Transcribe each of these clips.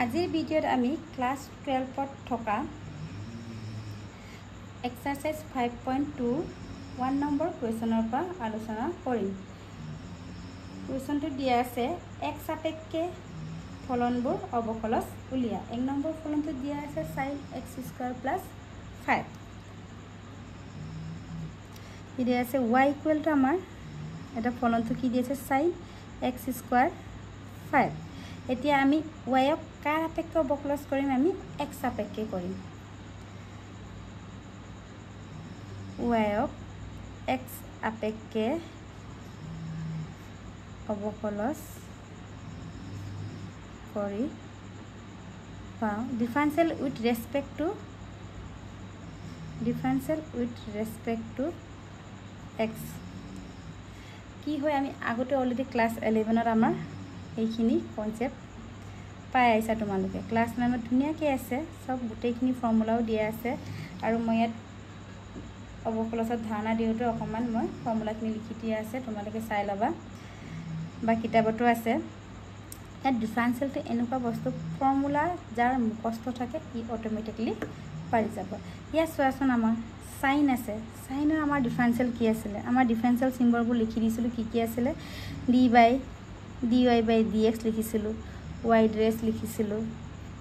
আজিৰ ভিডিঅ'ত আমি ক্লাছ 12ত থকা এক্সাৰসাইজ 5.2 1 নম্বৰ কুৱেশ্যনৰ পৰা আলোচনা কৰিম। কুৱেশ্যনটো দিয়া আছে এক সাপেক্ষে ফলনবোৰ অবকলজ উলিয়া। 1 নম্বৰ ফলনটো দিয়া আছে sin x² + 5। দিয়া আছে y = আমাৰ এটা ফলনটো কি দিয়া আছে sin x² 5। এতিয়া আমি y ক কাৰ সাপেক্ষে অবকলজ কৰিম, আমি x সাপেক্ষে কৰিম। y ক x সাপেক্ষে অবকলজ কৰি পাওঁ ডিফাৰেনশিয়েল উইথ ৰেসপেক্ট টু x। কি হয় আমি আগতে অলৰেডি ক্লাছ 11ত আমাৰ এইখিনি কনসেপ্ট পাই আইছা তোমালোকে। ক্লাছ 9ত ধুনীয়াকৈ আছে, সব গোটেইখিনি ফৰ্মুলাও দিয়া আছে আৰু মই ইয়াত অবকলজৰ ধাৰণা দিওঁতে অকমান মই ফৰ্মুলাখিনি লিখি দিয়া আছে, তোমালোকে চাই ল'বা বা কিতাপতো আছে। ইয়াত ডিফাৰেনশিয়েলটো এনেকুৱা বস্তু ফৰ্মুলা যাৰ মুখস্থ থাকে ই অটোমেটিকলি পাৰি যাব। ইয়াত চোৱাচোন আমাৰ সাইন আছে, সাইনৰ আমাৰ ডিফাৰেনশিয়েল কি আছিলে, আমাৰ ডিফাৰেনশিয়েল সিম্বলবোৰ লিখি দিছিলোঁ কি আছিলে dy/dx লিখিছিলোঁ, y' লিখিছিলোঁ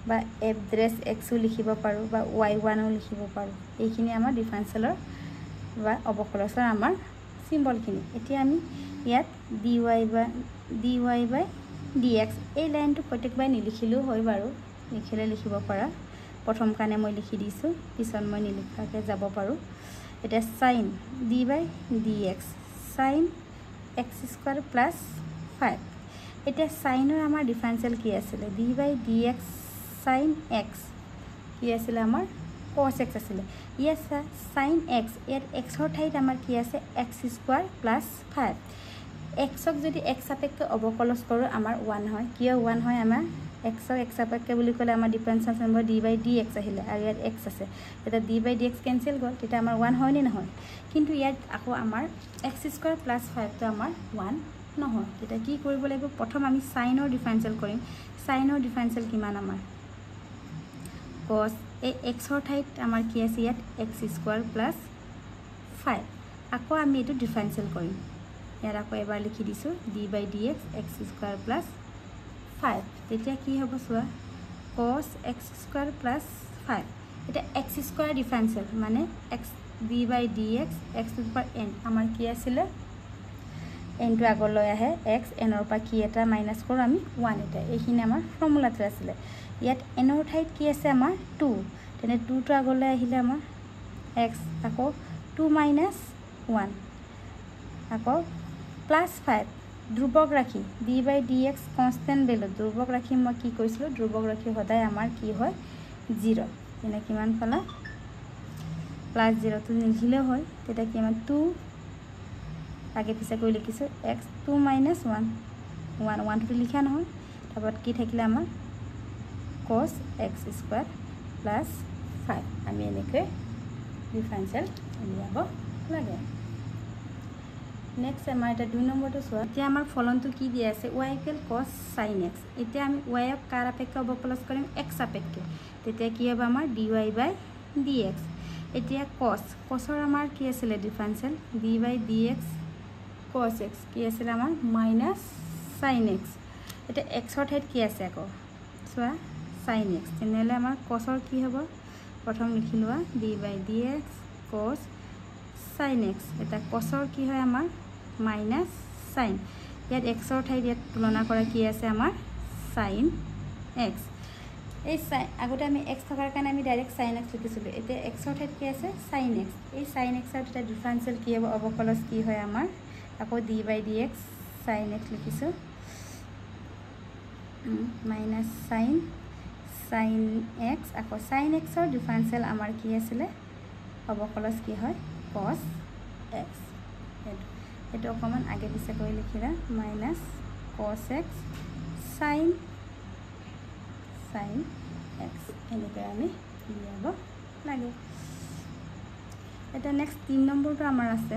বা f'(x)ও লিখিব পাৰোঁ বা y1ও লিখিব পাৰোঁ। এইখিনি আমাৰ ডিফাৰেনশিয়েলৰ বা অবকলজৰ আমাৰ সিম্বলখিনি। এতিয়া আমি ইয়াত dy/dx এই লাইনটো প্ৰত্যেকবাৰ নিলিখিলেও হয় বাৰু, লিখিলে লিখিব পাৰা। প্ৰথম কাৰণে মই লিখি দিছোঁ, পিছত মই নিলিখাকৈ যাব পাৰোঁ। এতিয়া sin d/dx sin x² + 5। এতিয়া সাইনৰ আমাৰ ডিফাৰেনশিয়েল কি আছিলে d/dx sin x কি আছিলে আমাৰ cos x আছিলে। ইয়াত sin x ইয়াত xৰ ঠাইত আমাৰ কি আছে x² + 5। xক যদি x সাপেক্ষে অবকলজ কৰোঁ আমাৰ 1 হয়। কিয় 1 হয়, আমাৰ xক x সাপেক্ষে বুলি ক'লে আমাৰ ডিফাৰেনশিয়েল সিম্বল d/dx আহিলে আৰু ইয়াত x আছে। এটা d/dx কেনসেল গ'ল, তেতিয়া আমাৰ 1 হয় নে নহয়। কিন্তু ইয়াত আকৌ আমাৰ x² + 5টো আমাৰ 1 নহয়। তেতিয়া কি কৰিব লাগিব, প্ৰথম আমি সাইনৰ ডিফাৰেনশিয়েল কৰিম। সাইনৰ ডিফাৰেনশিয়েল কিমান আমাৰ cos এই xৰ ঠাইত আমাৰ কি আছে ইয়াত x² + 5। আকৌ আমি এইটো ডিফাৰেনশিয়েল কৰিম। ইয়াত আকৌ এবাৰ লিখি দিছোঁ d/dx x² + 5। তেতিয়া কি হ'ব চোৱা cos x² + 5। এতিয়া x² ডিফাৰেনশিয়েল মানে x d/dx x⁴n আমাৰ কি আছিলে nটো আগলৈ আহে x nৰ পৰা কি এটা মাইনাছ কৰোঁ আমি 1 এটা। এইখিনি আমাৰ ফৰ্মুলাটো আছিলে। ইয়াত nৰ ঠাইত কি আছে আমাৰ 2, তেনে 2টো আগলৈ আহিলে আমাৰ x আকৌ 2 - 1 আকৌ +5 ধ্ৰুৱক ৰাখি d/dx কনষ্টেণ্ট ভেলু ধ্ৰুৱক ৰাখি মই কি কৈছিলোঁ, ধ্ৰুৱক ৰাখি সদায় আমাৰ কি হয় 0। তেনে কিমান পালা +0টো নিলিখিলেও হয়। তেতিয়া কি আমাৰ 2 আগে পিছে কৰি লিখিছোঁ x 2 - 1 1টো লিখা নহয়। তাৰপৰা কি থাকিলে আমাৰ cos x² + 5। আমি এনেকৈ ডিফাৰেনশিয়েল উলিয়াব লাগে। নেক্সট আমাৰ এটা 2 নম্বৰটো চোৱা। এতিয়া আমাৰ ফলনটো কি দিয়া আছে y = cos sin x। এতিয়া আমি y ক কাৰ সাপেক্ষে অবকলজ কৰিম x সাপেক্ষে। তেতিয়া কি হ'ব আমাৰ dy/dx। এতিয়া cosৰ আমাৰ কি আছিলে ডিফাৰেনশিয়েল d/dx cos x কি আছিলে আমাৰ -sin x। এতিয়া xৰ ঠাইত কি আছে আকৌ চোৱা sin x, তেনেহ'লে আমাৰ cosৰ কি হ'ব প্ৰথম লিখি লোৱা d/dx cos sin x। এটা cosৰ কি হয় আমাৰ -sin। ইয়াত xৰ ঠাইত ইয়াত তুলনা কৰা কি আছে আমাৰ sin x। এই আগতে আমি x থকাৰ কাৰণে আমি ডাইৰেক্ট sin x লিখিছিলোঁ। এতিয়া xৰ ঠাইত কি আছে sin x। এই sin xৰ এটা ডিফাৰেনশিয়েল কি হ'ব অবকলজ কি হয় আমাৰ আকৌ d/dx sin x লিখিছোঁ -sin x আকৌ sin xৰ ডিফাৰেনশিয়েল আমাৰ কি আছিলে অবকলজ কি হয় cos x। এইটো অকণমান আগে পিছে কৰি লিখিলা -cos x sin x এনেকৈ আমি উলিয়াব লাগে। এটা নেক্সট 3 নম্বৰটো আমাৰ আছে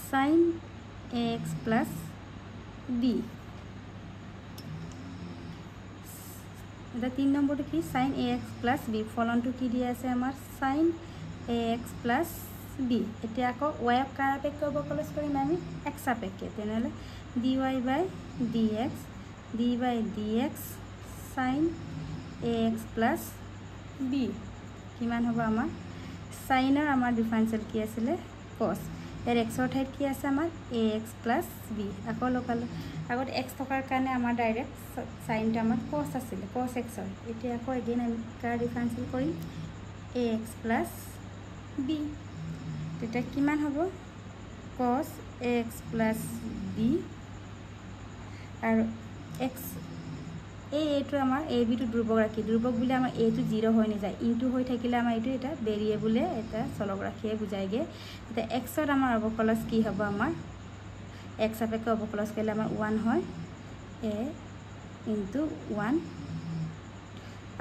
sin ax + b। এটা 3 নম্বৰটো কি sin ax plus b ফলনটো কি দিয়া আছে আমাৰ sin ax plus b এতিয়া আকৌ y ক কাৰ সাপেক্ষে অৱকলজ কৰিম আমি x সাপেক্ষে তেনেহলে dy by dx d by dx sin ax plus b কিমান হ'ব আমাৰ সাইনৰ আমাৰ ডিফাৰেন্সিয়েল কি আছিল cos এৰ x ৰ ঠাইত কি আছে আমাৰ ax plus b আকৌ লোকাল আগত x থকাৰ কাৰণে আমাৰ ডাইৰেক্ট সাইনটো আমাৰ cos আছিল cos x ৰ এতিয়া আকৌ এগেইন আমি কাৰ ডিফাৰেন্সিয়েল কৰিম ax plus b তেতিয়া কিমান হ'ব cos ax plus b আৰু x এইটো আমাৰ a b টো ধ্ৰুবক ৰাখি ধ্ৰুবক বুলি আমাৰ a টো 0 হৈ নাযায় ইনটু হৈ থাকিলে আমাৰ এইটো এটা ভেৰিয়েবলে এটা চলক ৰাখিয়ে বুজাইগে এটা x ৰ আমাৰ অবকলজ কি হ'ব আমাৰ x সাপেক্ষে অবকলজ কৰিলে আমাৰ 1 হয় a ইনটু 1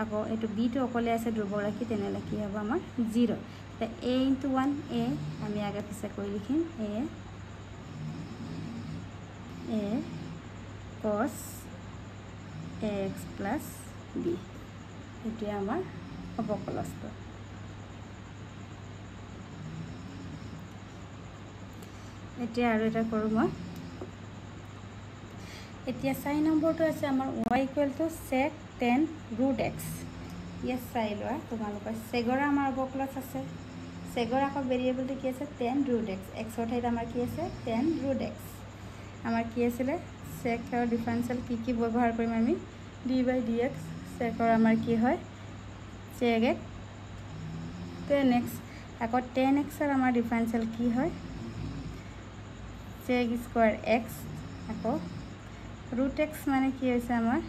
আকৌ এইটো b টো অকলে আছে ধ্ৰুবক ৰাখি তেনেহলে কি হ'ব আমাৰ 0 তে a ইনটু 1 a আমি আগে পিছে কৰি লিখিম a cos ax plus b এতিয়া আমাৰ অবকলজটো এতিয়া আৰু এটা কৰো মই এতিয়া 4 নম্বৰটো আছে আমাৰ y = sec tan root x ইয়াত চাই লোৱা তোমালোকৰ সেগৰা আমাৰ অবকলজ আছে সেগৰা আকৌ ভেৰিয়েবলটো কি আছে tan root x x ৰ ঠাইত আমাৰ কি আছে tan root x আমাৰ কি আছিল sec ৰ ডিফাৰেন্সিয়েল কি ব্যৱহাৰ কৰিম আমি d by dx sec ৰ আমাৰ কি হয় sec x tan x আকৌ tan x ৰ আমাৰ ডিফাৰেন্সিয়েল কি হয় sec square x আকৌ root x মানে কি হৈছে আমাৰ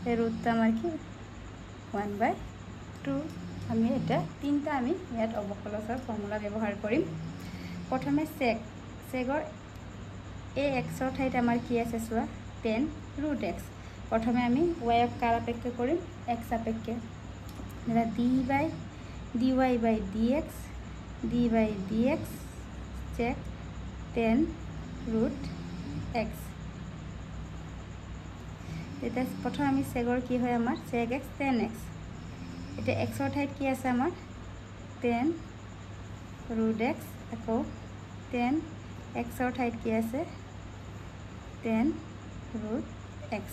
এই ৰুটটো আমাৰ কি 1/2 আমি এটা তিনটা আমি ইয়াত অবকলজৰ ফৰ্মুলা ব্যৱহাৰ কৰিম প্ৰথমে secৰ ax ৰ ঠাইত আমাৰ কি আছে চোৱা tan root x প্ৰথমে আমি y ক কাৰ সাপেক্ষে কৰিম x সাপেক্ষে এটা dy by dx d by dx sec tan root x এটা প্ৰথম আমি সেগৰ কি হয় আমাৰ sec x tan x এটা x ৰ ঠাইত কি আছে আমাৰ tan root x আকৌ tan x ৰ ঠাইত কি আছে tan root x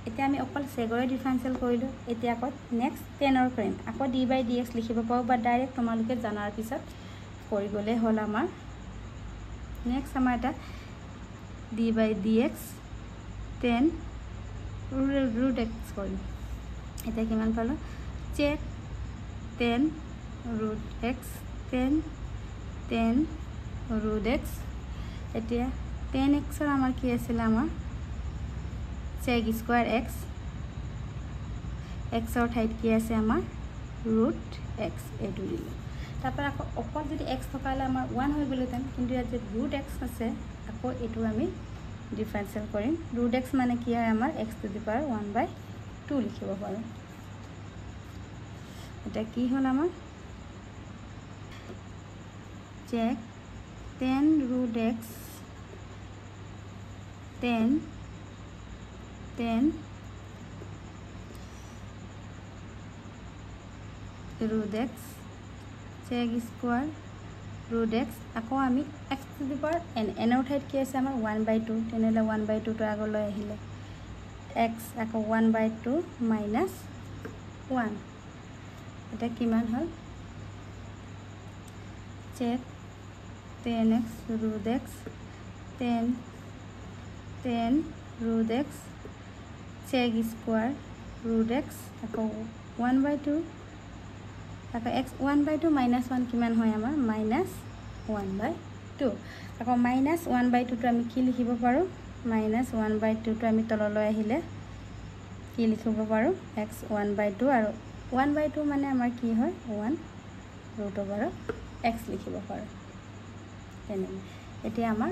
এতিয়া আমি অকল সেগৰে ডিফাৰেন্সিয়েল কৰিলো এতিয়া আকৌ নেক্সট tan ৰ কৰিম আকৌ d by dx লিখিব পাও বা ডাইৰেক্ট তোমালোকে জানাৰ পিছত কৰি গলে হল আমাৰ নেক্সট আমাৰ এটা d by dx tan root x কৰিম এটা কিমান পালো sec tan root x tan root x এতিয়া tan x ৰ আমাৰ কি আছিল আমাৰ sec square x x ৰ ঠাইত কি আছে আমাৰ root x এটো দিলো তাৰপৰ আকৌ অকল যদি x থকালে আমাৰ 1 হৈ গলতেন কিন্তু ইয়াত যে root x আছে আকৌ এটো আমি ডিফাৰেন্সিয়েল কৰিম root x মানে কি হয় আমাৰ x to the power 1/2 লিখিব পাৰো এটা কি হল আমাৰ sec tan root x tan root x sec square root x আকৌ আমি x to the power n n ৰ ঠাইত কি আছে আমাৰ 1/2 তেনেহলে 1/2 টো আগলৈ আহিলে x আকৌ 1/2 minus 1 এটা কিমান হল sec tan x root x tan root x sec square root x আকৌ 1/2 আকৌ x 1/2 minus 1 কিমান হয় আমাৰ minus 1/2 আকৌ minus 1/2 টো আমি কি লিখিব পাৰো minus 1/2 টো আমি তললৈ আহিলে কি লিখিব পাৰো x 1/2 আৰু 1/2 মানে আমাৰ কি হয় 1√over x লিখিব পাৰো তেনে এতিয়া আমাৰ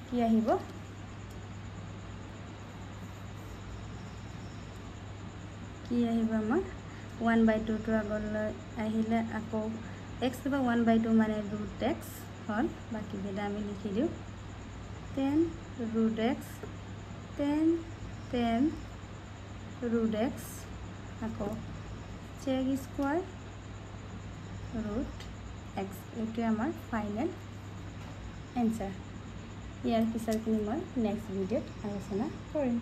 কি আহিব আমাৰ 1/2 টো আগলৈ আহিলে আকৌ x to the 1/2 মানে root x হল বাকি যেটা আমি লিখি দিও tan root x tan root x আকৌ চেক স্কোৱাৰ ৰুট এক্স এইটোৱে আমাৰ ফাইনেল এনচাৰ। ইয়াৰ পিছৰখিনি মই নেক্সট ভিডিঅ'ত আলোচনা কৰিম।